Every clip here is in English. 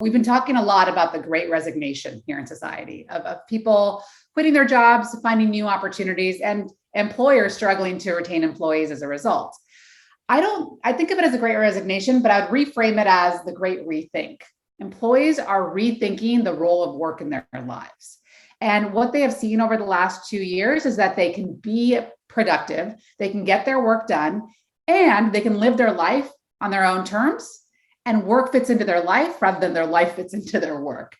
We've been talking a lot about the great resignation here in society of people quitting their jobs, finding new opportunities, and employers struggling to retain employees as a result. I think of it as a great resignation, but I would reframe it as the great rethink. Employees are rethinking the role of work in their lives. And what they have seen over the last 2 years is that they can be productive, they can get their work done, and they can live their life on their own terms. And work fits into their life rather than their life fits into their work.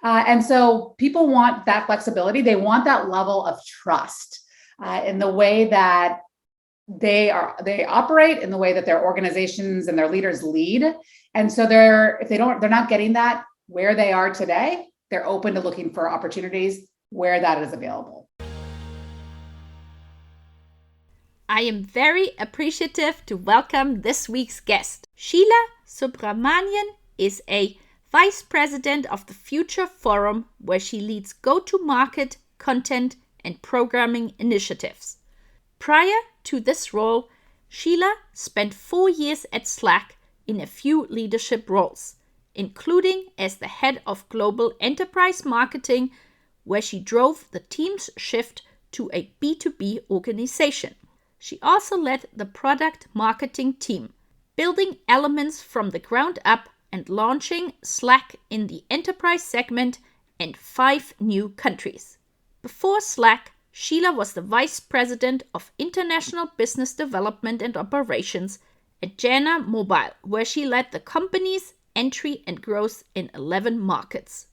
And so people want that flexibility. They want that level of trust in the way that they operate, in the way that their organizations and their leaders lead. And so they're not getting that where they are today, they're open to looking for opportunities where that is available. I am very appreciative to welcome this week's guest. Sheela Subramanian is a Vice President of the Future Forum, where she leads go-to-market, content, and programming initiatives. Prior to this role, Sheela spent 4 years at Slack in a few leadership roles, including as the head of global enterprise marketing, where she drove the team's shift to a B2B organization. She also led the product marketing team, building elements from the ground up and launching Slack in the enterprise segment and 5 new countries. Before Slack, Sheela was the Vice President of International Business Development and Operations at Jana Mobile, where she led the company's entry and growth in 11 markets.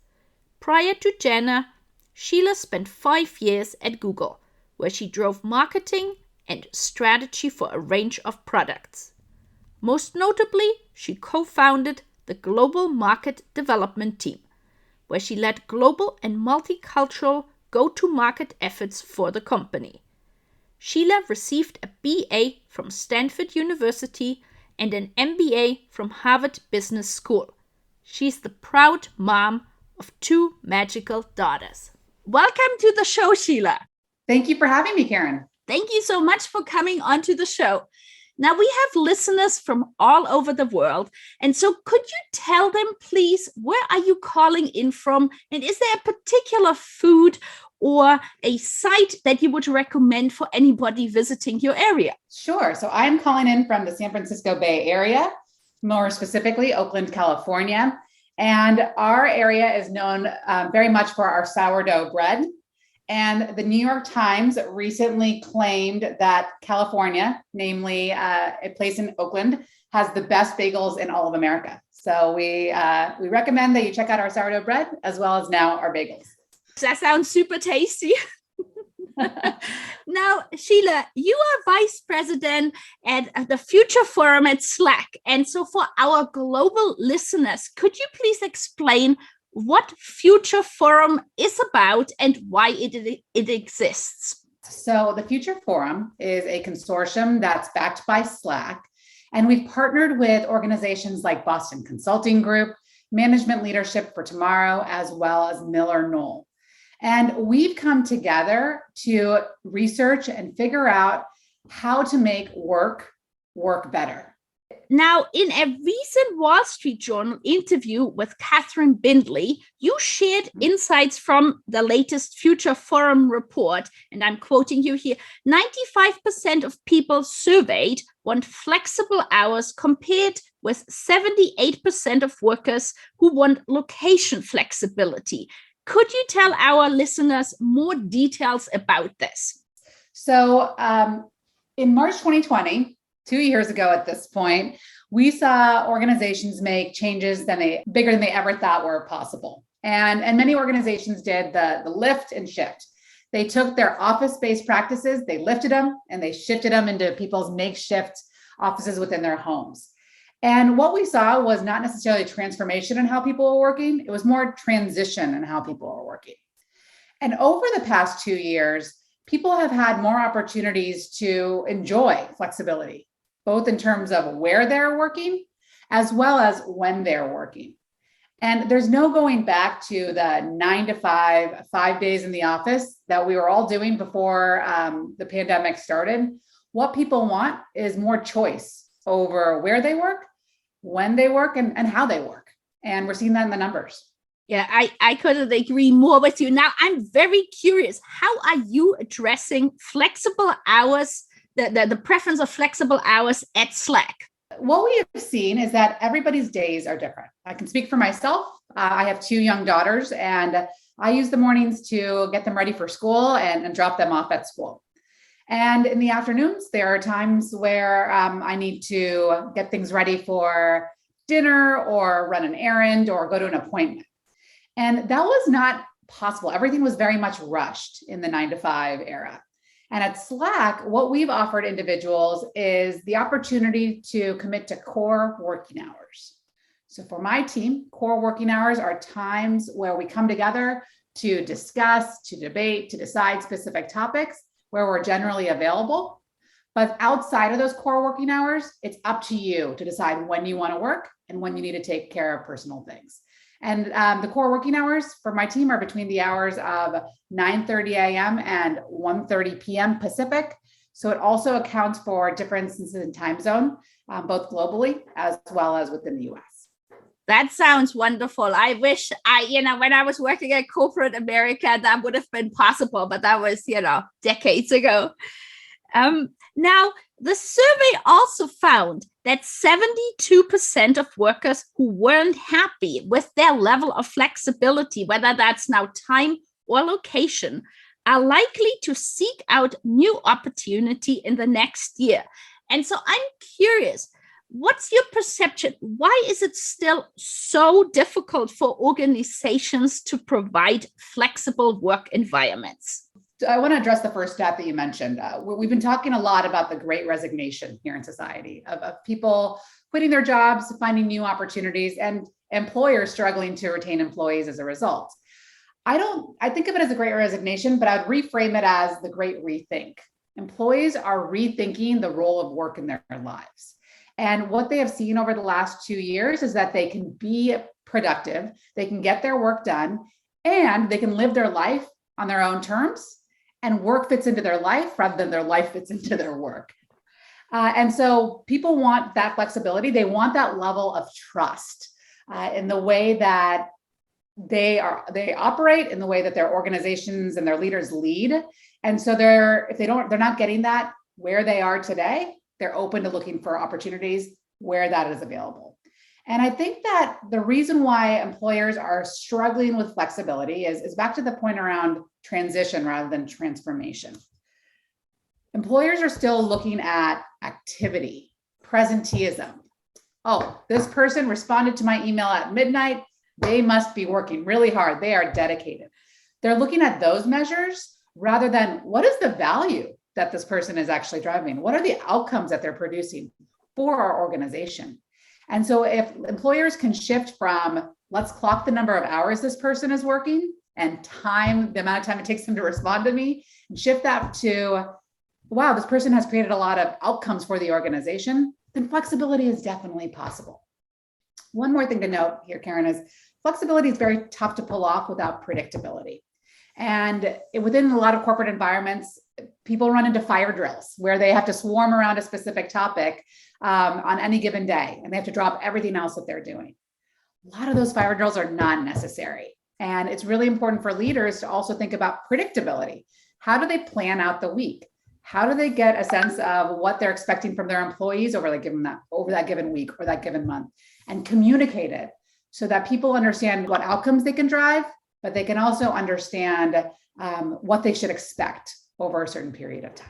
Prior to Jana, Sheela spent 5 years at Google, where she drove marketing and strategy for a range of products. Most notably, she co-founded the Global Market Development Team, where she led global and multicultural go-to-market efforts for the company. Sheela received a BA from Stanford University and an MBA from Harvard Business School. She's the proud mom of 2 magical daughters. Welcome to the show, Sheela. Thank you for having me, Karen. Thank you so much for coming onto the show. Now, we have listeners from all over the world. And so could you tell them, please, where are you calling in from? And is there a particular food or a site that you would recommend for anybody visiting your area? Sure. So I'm calling in from the San Francisco Bay Area, more specifically Oakland, California. And our area is known very much for our sourdough bread. And the New York Times recently claimed that California, namely a place in Oakland, has the best bagels in all of America. So we recommend that you check out our sourdough bread as well as now our bagels. That sounds super tasty. Now, Sheela, you are Vice President at the Future Forum at Slack. And so for our global listeners, could you please explain what Future Forum is about and why it exists? So the Future Forum is a consortium that's backed by Slack, and we've partnered with organizations like Boston Consulting Group, Management Leadership for Tomorrow, as well as Miller Knoll. And we've come together to research and figure out how to make work better. Now, in a recent Wall Street Journal interview with Catherine Bindley, you shared insights from the latest Future Forum report, and I'm quoting you here. 95% of people surveyed want flexible hours compared with 78% of workers who want location flexibility. Could you tell our listeners more details about this? So in March 2020, 2 years ago at this point, we saw organizations make changes bigger than they ever thought were possible. And many organizations did the lift and shift. They took their office-based practices, they lifted them, and they shifted them into people's makeshift offices within their homes. And what we saw was not necessarily transformation in how people were working, it was more transition in how people were working. And over the past 2 years, people have had more opportunities to enjoy flexibility, both in terms of where they're working, as well as when they're working. And there's no going back to the 9 to 5 days in the office that we were all doing before the pandemic started. What people want is more choice over where they work, when they work, and how they work. And we're seeing that in the numbers. Yeah, I couldn't agree more with you. Now, I'm very curious, how are you addressing flexible hours, the preference of flexible hours at Slack? What we have seen is that everybody's days are different. I can speak for myself. I have 2 young daughters, and I use the mornings to get them ready for school and drop them off at school. And in the afternoons, there are times where I need to get things ready for dinner or run an errand or go to an appointment. And that was not possible. Everything was very much rushed in the 9 to 5 era. And at Slack, what we've offered individuals is the opportunity to commit to core working hours. So for my team, core working hours are times where we come together to discuss, to debate, to decide specific topics where we're generally available. But outside of those core working hours, it's up to you to decide when you want to work and when you need to take care of personal things. And the core working hours for my team are between the hours of 9:30 a.m. and 1:30 p.m. Pacific. So it also accounts for differences in time zone, both globally as well as within the US. That sounds wonderful. I wish when I was working at corporate America, that would have been possible, but that was, decades ago. Now, the survey also found that 72% of workers who weren't happy with their level of flexibility, whether that's now time or location, are likely to seek out new opportunity in the next year. And so I'm curious, what's your perception? Why is it still so difficult for organizations to provide flexible work environments? I want to address the first stat that you mentioned. We've been talking a lot about the great resignation here in society of people quitting their jobs, finding new opportunities, and employers struggling to retain employees as a result. I think of it as a great resignation, but I would reframe it as the great rethink. Employees are rethinking the role of work in their lives. And what they have seen over the last 2 years is that they can be productive, they can get their work done, and they can live their life on their own terms, and work fits into their life rather than their life fits into their work. And so people want that flexibility. They want that level of trust in the way that they operate, in the way that their organizations and their leaders lead. And so they're not getting that where they are today, they're open to looking for opportunities where that is available. And I think that the reason why employers are struggling with flexibility is back to the point around transition rather than transformation. Employers are still looking at activity, presenteeism. Oh, this person responded to my email at midnight. They must be working really hard. They are dedicated. They're looking at those measures rather than what is the value that this person is actually driving? What are the outcomes that they're producing for our organization? And so if employers can shift from let's clock the number of hours this person is working and the amount of time it takes them to respond to me, and shift that to, wow, this person has created a lot of outcomes for the organization, then flexibility is definitely possible. One more thing to note here, Karen, is flexibility is very tough to pull off without predictability. And within a lot of corporate environments, people run into fire drills where they have to swarm around a specific topic on any given day, and they have to drop everything else that they're doing. A lot of those fire drills are not necessary. And it's really important for leaders to also think about predictability. How do they plan out the week? How do they get a sense of what they're expecting from their employees over that given week or that given month, and communicate it so that people understand what outcomes they can drive, but they can also understand what they should expect over a certain period of time.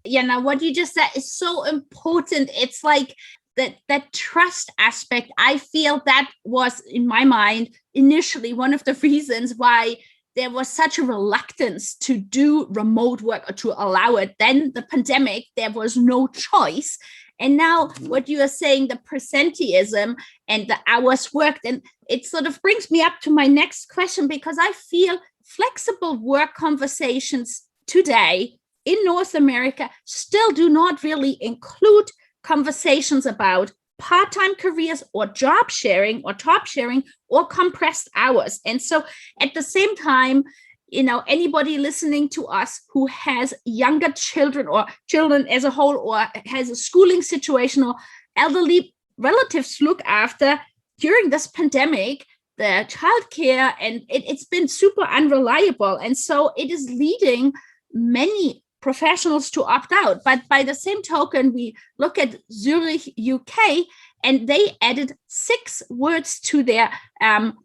Yeah, now what you just said is so important. It's like that trust aspect. I feel that was, in my mind, initially one of the reasons why there was such a reluctance to do remote work or to allow it. Then the pandemic, there was no choice. And now what you are saying, the presenteeism and the hours worked, and it sort of brings me up to my next question, because I feel flexible work conversations today in North America still do not really include conversations about part-time careers or job sharing or top sharing or compressed hours. And so at the same time, anybody listening to us who has younger children or children as a whole, or has a schooling situation or elderly relatives to look after, during this pandemic, the childcare and it's been super unreliable. And so it is leading many professionals to opt out. But by the same token, we look at Zurich, UK, and they added 6 words to their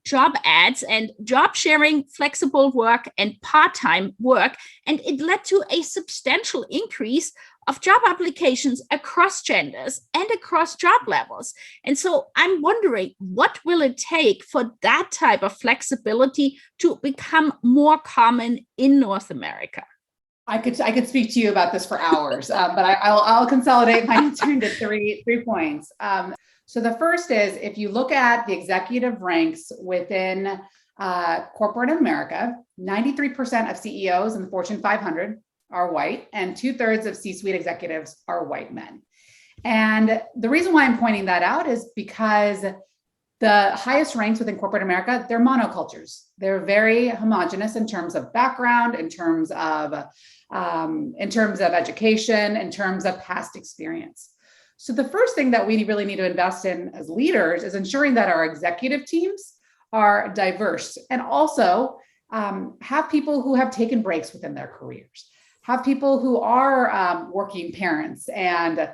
job ads, and job sharing, flexible work, and part-time work. And it led to a substantial increase of job applications across genders and across job levels. And so I'm wondering, what will it take for that type of flexibility to become more common in North America? I could speak to you about this for hours, but I'll consolidate my answer into three points. So the first is, if you look at the executive ranks within corporate America, 93% of CEOs in the Fortune 500 are white, and 2/3 of C-suite executives are white men. And the reason why I'm pointing that out is because the highest ranks within corporate America, they're monocultures. They're very homogenous in terms of background, in terms of education, in terms of past experience. So the first thing that we really need to invest in as leaders is ensuring that our executive teams are diverse, and also have people who have taken breaks within their careers, have people who are working parents and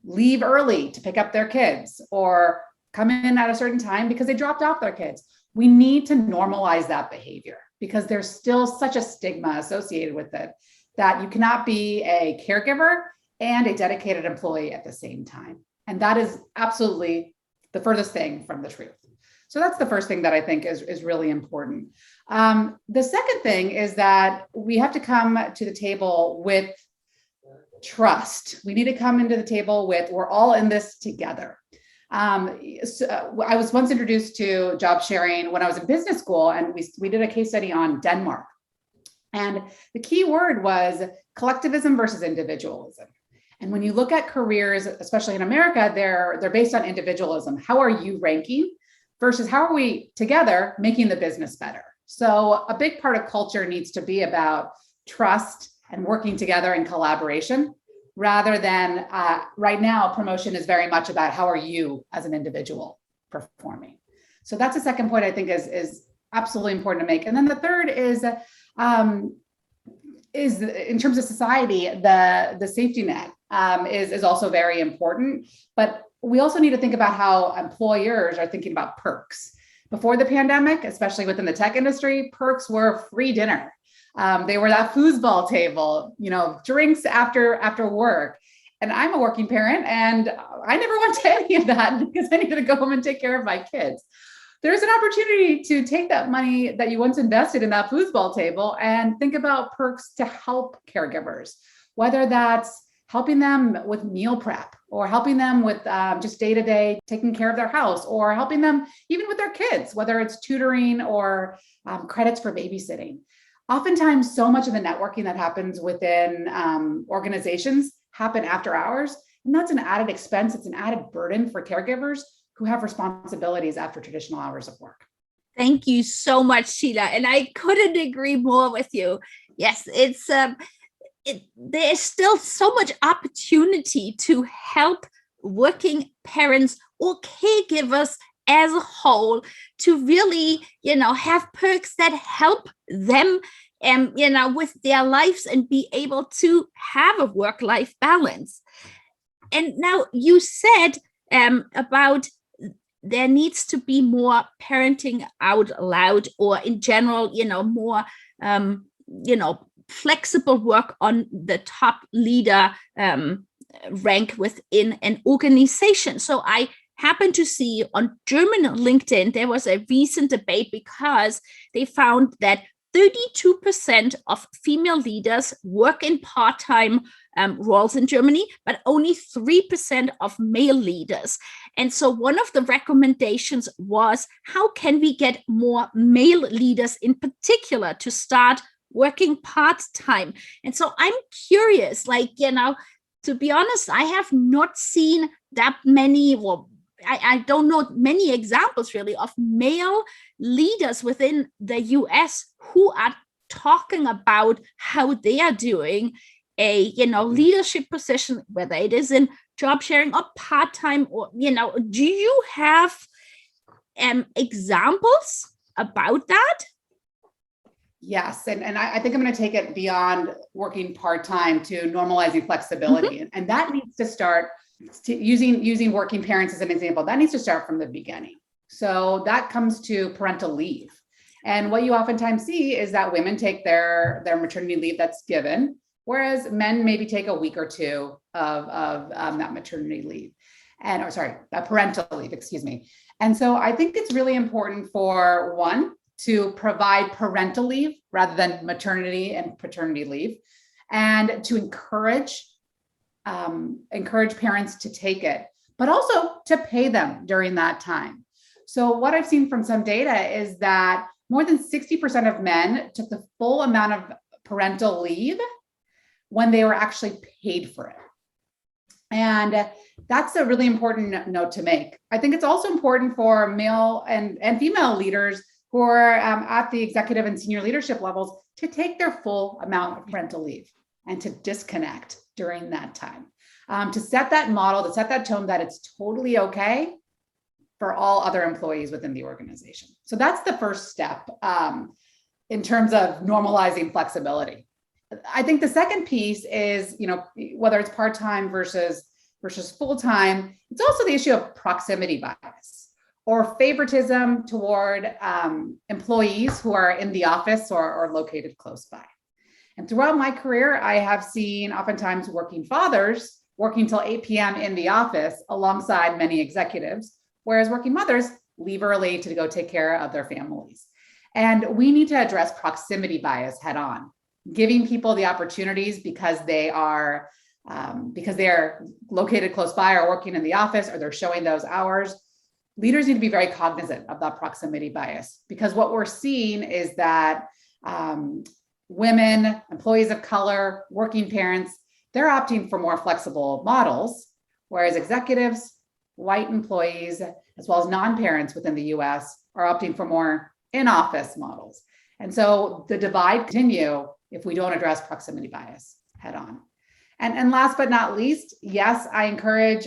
leave early to pick up their kids, or come in at a certain time because they dropped off their kids. We need to normalize that behavior, because there's still such a stigma associated with it that you cannot be a caregiver and a dedicated employee at the same time. And that is absolutely the furthest thing from the truth. So that's the first thing that I think is really important. The second thing is that we have to come to the table with trust. We need to come into the table with, we're all in this together. So I was once introduced to job sharing when I was in business school, and we did a case study on Denmark. And the key word was collectivism versus individualism. And when you look at careers, especially in America, they're based on individualism. How are you ranking versus how are we together making the business better? So a big part of culture needs to be about trust and working together in collaboration, rather than right now, promotion is very much about how are you as an individual performing. So that's the second point I think is absolutely important to make. And then the third is in terms of society, the safety net is also very important. But we also need to think about how employers are thinking about perks. Before the pandemic, especially within the tech industry, perks were free dinner. They were that foosball table, drinks after work. And I'm a working parent, and I never went to any of that because I needed to go home and take care of my kids. There's an opportunity to take that money that you once invested in that foosball table and think about perks to help caregivers, whether that's helping them with meal prep, or helping them with just day-to-day taking care of their house, or helping them even with their kids, whether it's tutoring or credits for babysitting. Oftentimes, so much of the networking that happens within organizations happen after hours, and that's an added expense. It's an added burden for caregivers who have responsibilities after traditional hours of work. Thank you so much, Sheela. And I couldn't agree more with you. Yes, there's still so much opportunity to help working parents or caregivers as a whole to really, have perks that help them, with their lives and be able to have a work-life balance. And now you said about there needs to be more parenting out loud, or in general, more, flexible work on the top leader rank within an organization. So I happened to see on German LinkedIn, there was a recent debate because they found that 32% of female leaders work in part-time roles in Germany, but only 3% of male leaders. And so one of the recommendations was, how can we get more male leaders in particular to start working part-time? And so I'm curious, to be honest, I have not seen that many, I don't know many examples really of male leaders within the US who are talking about how they are doing a leadership position, whether it is in job sharing or part-time, or do you have examples about that? Yes. And I think I'm going to take it beyond working part-time to normalizing flexibility. Mm-hmm. And that needs to start using working parents as an example. That needs to start from the beginning. So that comes to parental leave. And what you oftentimes see is that women take their maternity leave that's given, whereas men maybe take a week or two of that maternity leave. Parental leave, excuse me. And so I think it's really important for one, to provide parental leave rather than maternity and paternity leave, and to encourage parents to take it, but also to pay them during that time. So what I've seen from some data is that more than 60% of men took the full amount of parental leave when they were actually paid for it. And that's a really important note to make. I think it's also important for male and female leaders who are at the executive and senior leadership levels to take their full amount of parental leave and to disconnect during that time, to set that model, to set that tone that it's totally okay for all other employees within the organization. So that's the first step in terms of normalizing flexibility. I think the second piece is, whether it's part-time versus full-time, it's also the issue of proximity bias or favoritism toward employees who are in the office or located close by. And throughout my career, I have seen oftentimes working fathers working till 8 p.m. in the office alongside many executives, whereas working mothers leave early to go take care of their families. And we need to address proximity bias head on, giving people the opportunities because they are located close by or working in the office, or they're showing those hours. Leaders need to be very cognizant of that proximity bias, because what we're seeing is that women, employees of color, working parents, they're opting for more flexible models, whereas executives, white employees, as well as non-parents within the US are opting for more in-office models. And so the divide continue if we don't address proximity bias head on. And last but not least, yes, I encourage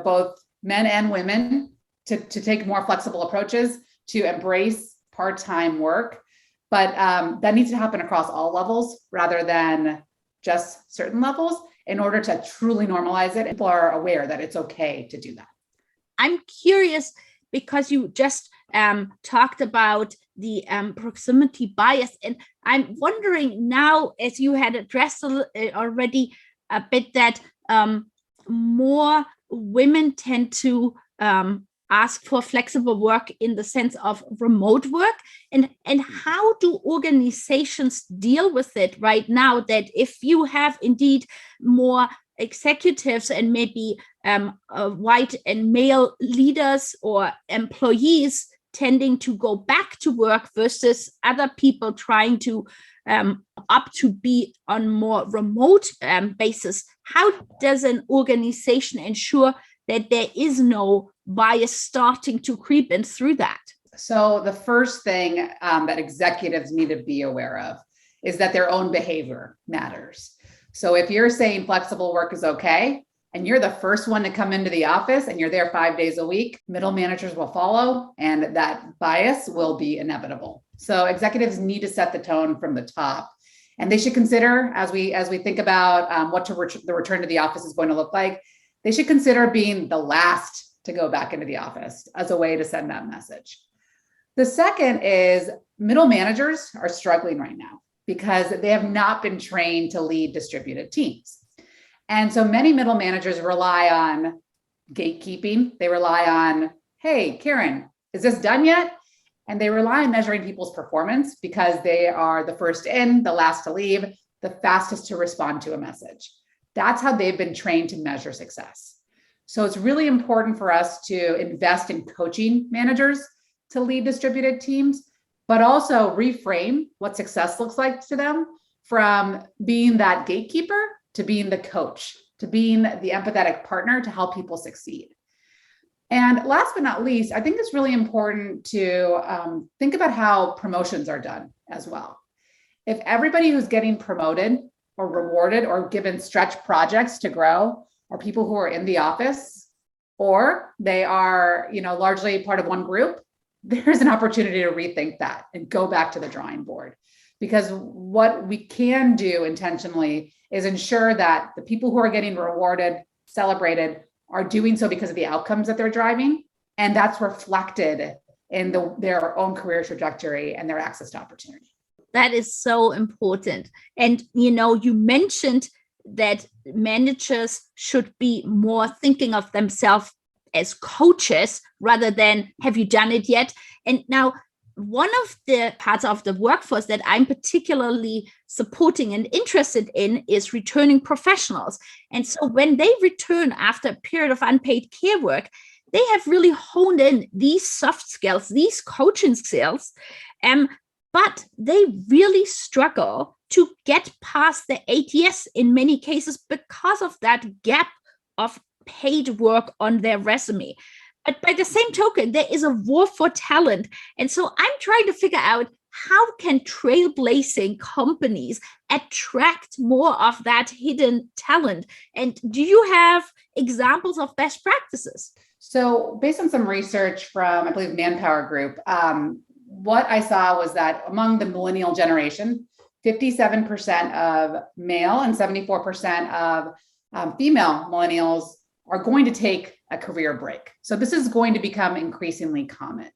both men and women to take more flexible approaches to embrace part-time work, but that needs to happen across all levels rather than just certain levels in order to truly normalize it. People are aware that it's okay to do that. I'm curious because you just talked about the proximity bias, and I'm wondering now, as you had addressed already a bit, that more women tend to ask for flexible work in the sense of remote work, and how do organizations deal with it right now, that if you have indeed more executives and maybe white and male leaders or employees tending to go back to work versus other people trying to opt to be on more remote basis, how does an organization ensure that there is no bias starting to creep in through that? So the first thing that executives need to be aware of is that their own behavior matters. So if you're saying flexible work is okay, and you're the first one to come into the office and you're there 5 days a week, middle managers will follow, and that bias will be inevitable. So executives need to set the tone from the top, and they should consider, as we think about what the return to the office is going to look like, they should consider being the last to go back into the office as a way to send that message. The second is middle managers are struggling right now because they have not been trained to lead distributed teams. And so many middle managers rely on gatekeeping. They rely on, hey, Karen, is this done yet? And they rely on measuring people's performance because they are the first in, the last to leave, the fastest to respond to a message. That's how they've been trained to measure success. So it's really important for us to invest in coaching managers to lead distributed teams, but also reframe what success looks like to them from being that gatekeeper to being the coach, to being the empathetic partner to help people succeed. And last but not least, I think it's really important to think about how promotions are done as well. If everybody who's getting promoted or rewarded or given stretch projects to grow are people who are in the office or they are, largely part of one group, there's an opportunity to rethink that and go back to the drawing board. Because what we can do intentionally is ensure that the people who are getting rewarded, celebrated, are doing so because of the outcomes that they're driving. And that's reflected in their own career trajectory and their access to opportunity. That is so important. And, you mentioned that managers should be more thinking of themselves as coaches rather than have you done it yet? And now, one of the parts of the workforce that I'm particularly supporting and interested in is returning professionals. And so when they return after a period of unpaid care work, they have really honed in these soft skills, these coaching skills, but they really struggle to get past the ATS in many cases because of that gap of paid work on their resume. But by the same token, there is a war for talent. And so I'm trying to figure out how can trailblazing companies attract more of that hidden talent? And do you have examples of best practices? So based on some research from, I believe, Manpower Group, what I saw was that among the millennial generation, 57% of male and 74% of female millennials are going to take a career break. So this is going to become increasingly common.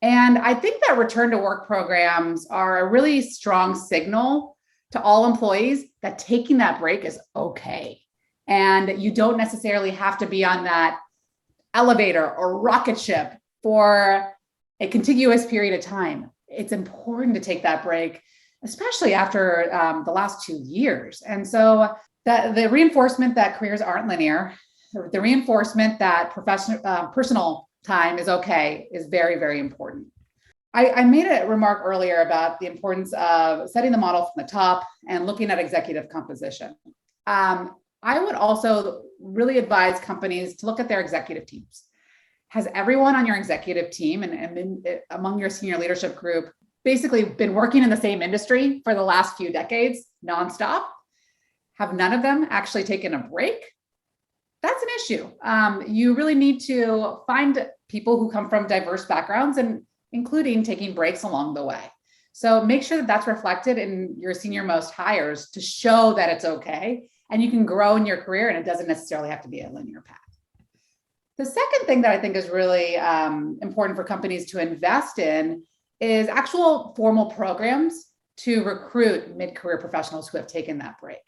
And I think that return to work programs are a really strong signal to all employees that taking that break is okay. And you don't necessarily have to be on that elevator or rocket ship for a contiguous period of time. It's important to take that break, especially after the last 2 years. And so the reinforcement that careers aren't linear, the reinforcement that personal time is okay is very, very important. I made a remark earlier about the importance of setting the model from the top and looking at executive composition. I would also really advise companies to look at their executive teams. Has everyone on your executive team and among your senior leadership group basically been working in the same industry for the last few decades nonstop? Have none of them actually taken a break? That's an issue. You really need to find people who come from diverse backgrounds and including taking breaks along the way. So make sure that that's reflected in your senior most hires to show that it's okay and you can grow in your career and it doesn't necessarily have to be a linear path. The second thing that I think is really important for companies to invest in is actual formal programs to recruit mid-career professionals who have taken that break.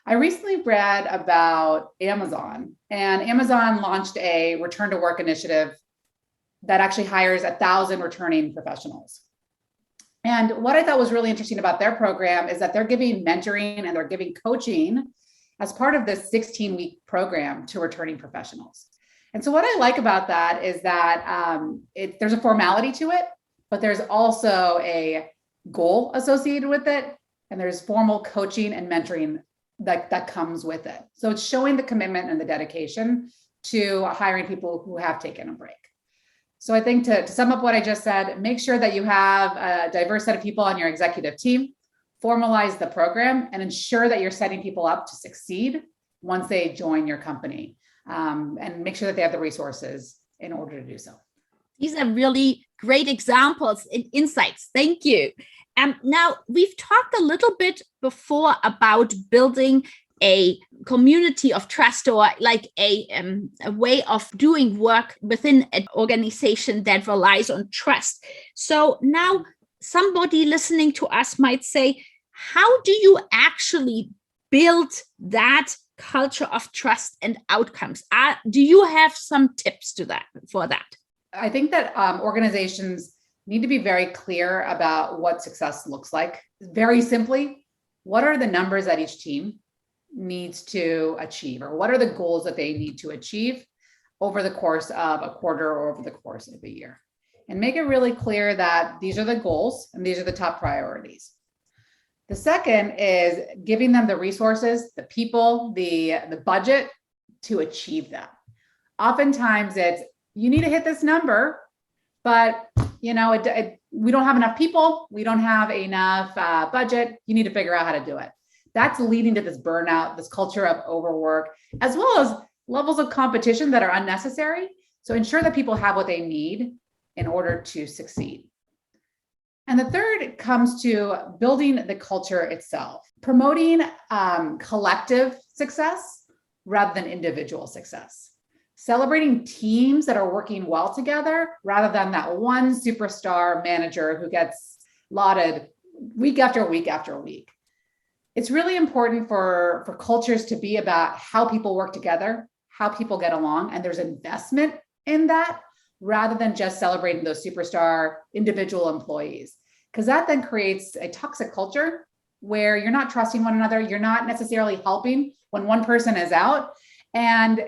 I recently read about Amazon, and Amazon launched a return to work initiative that actually hires 1,000 returning professionals. And what I thought was really interesting about their program is that they're giving mentoring and they're giving coaching as part of this 16-week program to returning professionals. And so what I like about that is that there's a formality to it, but there's also a goal associated with it. And there's formal coaching and mentoring that comes with it. So it's showing the commitment and the dedication to hiring people who have taken a break. So I think to sum up what I just said, make sure that you have a diverse set of people on your executive team, formalize the program, and ensure that you're setting people up to succeed once they join your company. And make sure that they have the resources in order to do so. These are really great examples and insights. Thank you. Now, we've talked a little bit before about building a community of trust or like a way of doing work within an organization that relies on trust. So now somebody listening to us might say, how do you actually build that culture of trust and outcomes? Do you have some tips for that? I think that organizations need to be very clear about what success looks like. Very simply, what are the numbers that each team needs to achieve, or what are the goals that they need to achieve over the course of a quarter or over the course of a year? And make it really clear that these are the goals and these are the top priorities. The second is giving them the resources, the people, the budget to achieve that. Oftentimes it's, you need to hit this number, but we don't have enough people. We don't have enough budget. You need to figure out how to do it. That's leading to this burnout, this culture of overwork, as well as levels of competition that are unnecessary. So ensure that people have what they need in order to succeed. And the third comes to building the culture itself, promoting collective success rather than individual success, celebrating teams that are working well together rather than that one superstar manager who gets lauded week after week after week. It's really important for cultures to be about how people work together, how people get along, and there's investment in that rather than just celebrating those superstar individual employees. Because that then creates a toxic culture where you're not trusting one another, you're not necessarily helping when one person is out. And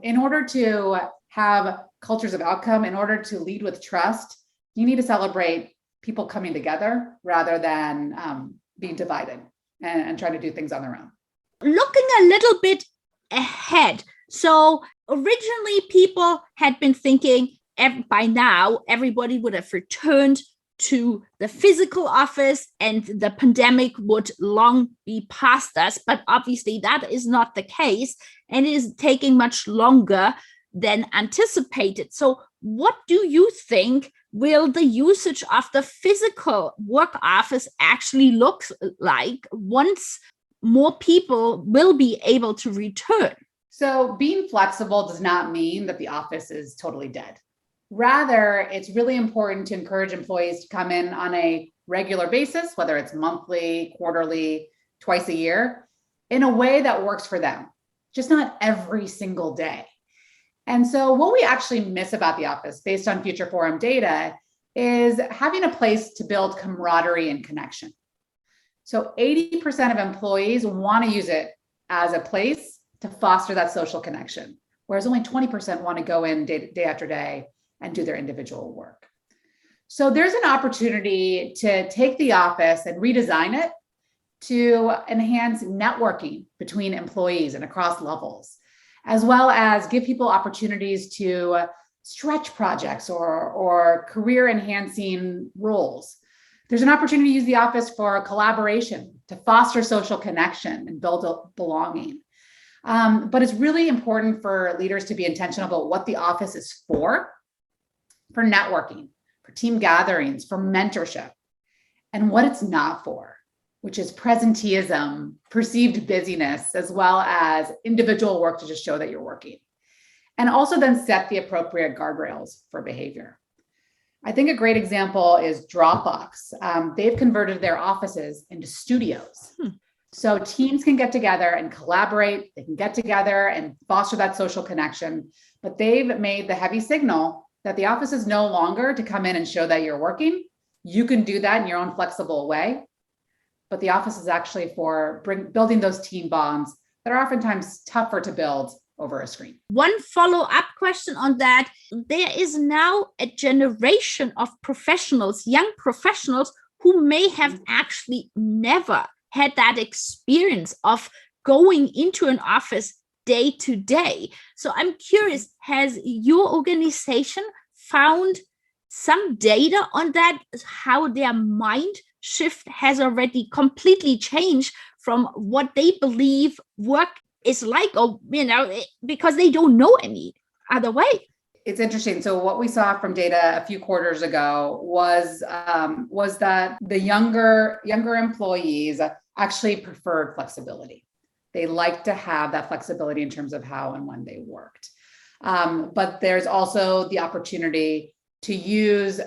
in order to have cultures of outcome, in order to lead with trust, you need to celebrate people coming together rather than being divided and trying to do things on their own. Looking a little bit ahead. So originally people had been thinking by now everybody would have returned to the physical office and the pandemic would long be past us. But obviously that is not the case and it is taking much longer than anticipated. So what do you think will the usage of the physical work office actually look like once more people will be able to return? So being flexible does not mean that the office is totally dead. Rather, it's really important to encourage employees to come in on a regular basis, whether it's monthly, quarterly, twice a year, in a way that works for them, just not every single day. And so what we actually miss about the office based on Future Forum data is having a place to build camaraderie and connection. So 80% of employees want to use it as a place to foster that social connection, whereas only 20% want to go in day after day and do their individual work. So there's an opportunity to take the office and redesign it to enhance networking between employees and across levels, as well as give people opportunities to stretch projects or career enhancing roles. There's an opportunity to use the office for collaboration, to foster social connection and build a belonging. But it's really important for leaders to be intentional about what the office is for networking, for team gatherings, for mentorship, and what it's not for, which is presenteeism, perceived busyness, as well as individual work to just show that you're working. And also then set the appropriate guardrails for behavior. I think a great example is Dropbox. They've converted their offices into studios. So teams can get together and collaborate, they can get together and foster that social connection, but they've made the heavy signal that the office is no longer to come in and show that you're working. You can do that in your own flexible way, but the office is actually for building those team bonds that are oftentimes tougher to build over a screen. One follow-up question on that. There is now a generation of professionals, young professionals, who may have actually never had that experience of going into an office day to day. So I'm curious, has your organization found some data on that, how their mind shift has already completely changed from what they believe work is like, or, because they don't know any other way? It's interesting. So what we saw from data a few quarters ago was that the younger employees actually preferred flexibility. They like to have that flexibility in terms of how and when they worked. But there's also the opportunity to use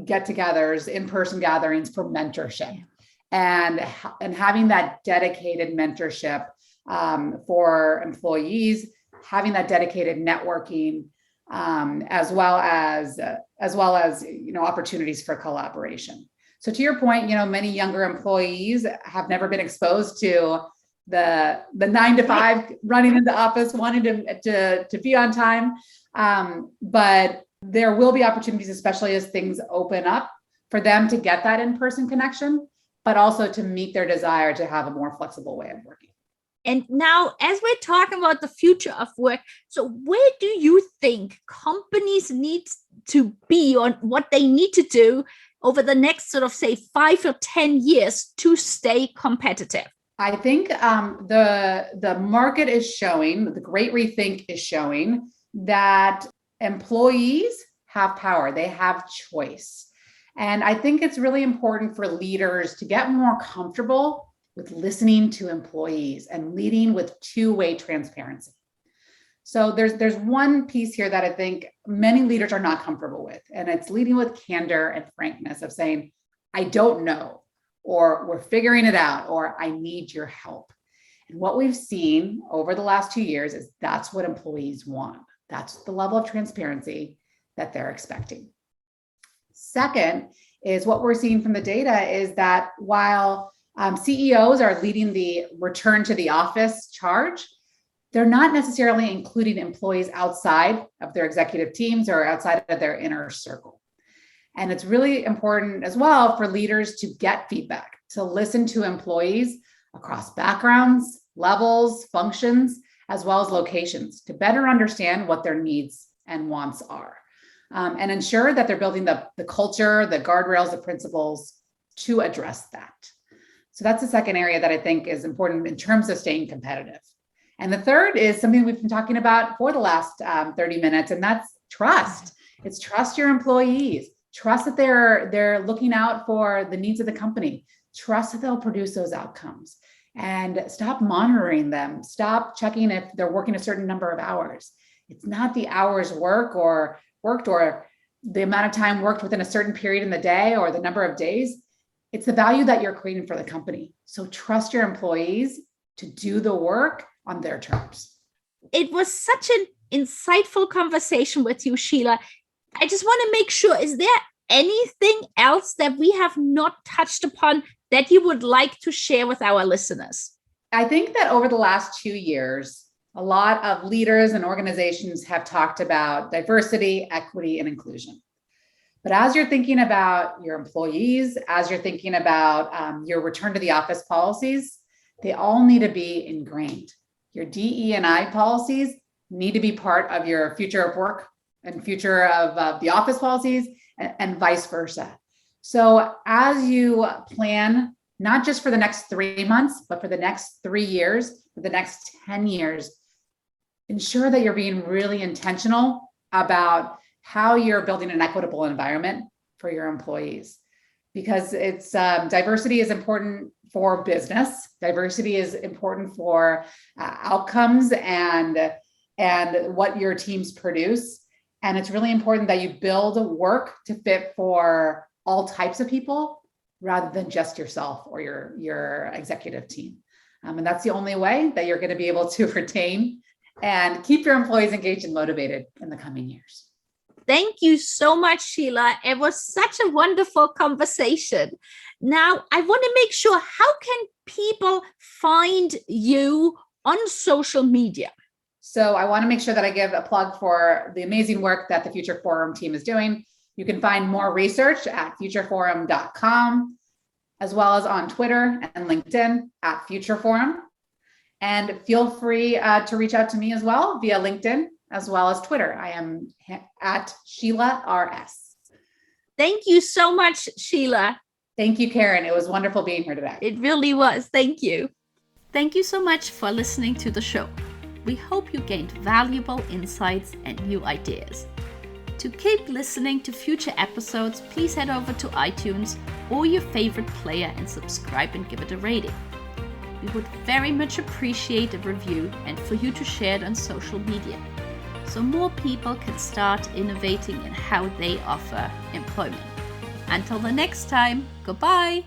get-togethers, in-person gatherings for mentorship, and having that dedicated mentorship for employees, having that dedicated networking, as well as opportunities for collaboration. So to your point, many younger employees have never been exposed to the 9 to 5 running into office, wanting to be on time. But there will be opportunities, especially as things open up, for them to get that in-person connection, but also to meet their desire to have a more flexible way of working. And now, as we're talking about the future of work, so where do you think companies need to be on what they need to do over the next sort of, say, 5 or 10 years to stay competitive? I think the market is showing, the Great Rethink is showing that employees have power. They have choice. And I think it's really important for leaders to get more comfortable with listening to employees and leading with two-way transparency. So there's one piece here that I think many leaders are not comfortable with, and it's leading with candor and frankness of saying, I don't know, or we're figuring it out, or I need your help. And what we've seen over the last 2 years is that's what employees want. That's the level of transparency that they're expecting. Second is what we're seeing from the data is that while CEOs are leading the return to the office charge, they're not necessarily including employees outside of their executive teams or outside of their inner circle. And it's really important as well for leaders to get feedback, to listen to employees across backgrounds, levels, functions, as well as locations to better understand what their needs and wants are. And ensure that they're building the culture, the guardrails, the principles to address that. So that's the second area that I think is important in terms of staying competitive. And the third is something we've been talking about for the last 30 minutes, and that's trust. It's trust your employees. Trust that they're looking out for the needs of the company. Trust that they'll produce those outcomes. And stop monitoring them. Stop checking if they're working a certain number of hours. It's not the hours worked or the amount of time worked within a certain period in the day or the number of days. It's the value that you're creating for the company. So trust your employees to do the work on their terms. It was such an insightful conversation with you, Sheela. I just want to make sure, is there anything else that we have not touched upon that you would like to share with our listeners? I think that over the last 2 years, a lot of leaders and organizations have talked about diversity, equity, and inclusion. But as you're thinking about your employees, as you're thinking about your return to the office policies, they all need to be ingrained. Your DE&I policies need to be part of your future of work and future of the office policies and vice versa. So as you plan, not just for the next 3 months, but for the next 3 years, for the next 10 years, ensure that you're being really intentional about how you're building an equitable environment for your employees. Because it's diversity is important for business. Diversity is important for outcomes and what your teams produce. And it's really important that you build work to fit for all types of people rather than just yourself or your executive team. And that's the only way that you're going to be able to retain and keep your employees engaged and motivated in the coming years. Thank you so much, Sheela. It was such a wonderful conversation. Now, I want to make sure, how can people find you on social media? So I want to make sure that I give a plug for the amazing work that the Future Forum team is doing. You can find more research at futureforum.com, as well as on Twitter and LinkedIn at Future Forum. And feel free to reach out to me as well via LinkedIn, as well as Twitter. I am at Sheela RS. Thank you so much, Sheela. Thank you, Karen. It was wonderful being here today. It really was. Thank you. Thank you so much for listening to the show. We hope you gained valuable insights and new ideas. To keep listening to future episodes, please head over to iTunes or your favorite player and subscribe and give it a rating. We would very much appreciate a review and for you to share it on social media, so more people can start innovating in how they offer employment. Until the next time, goodbye.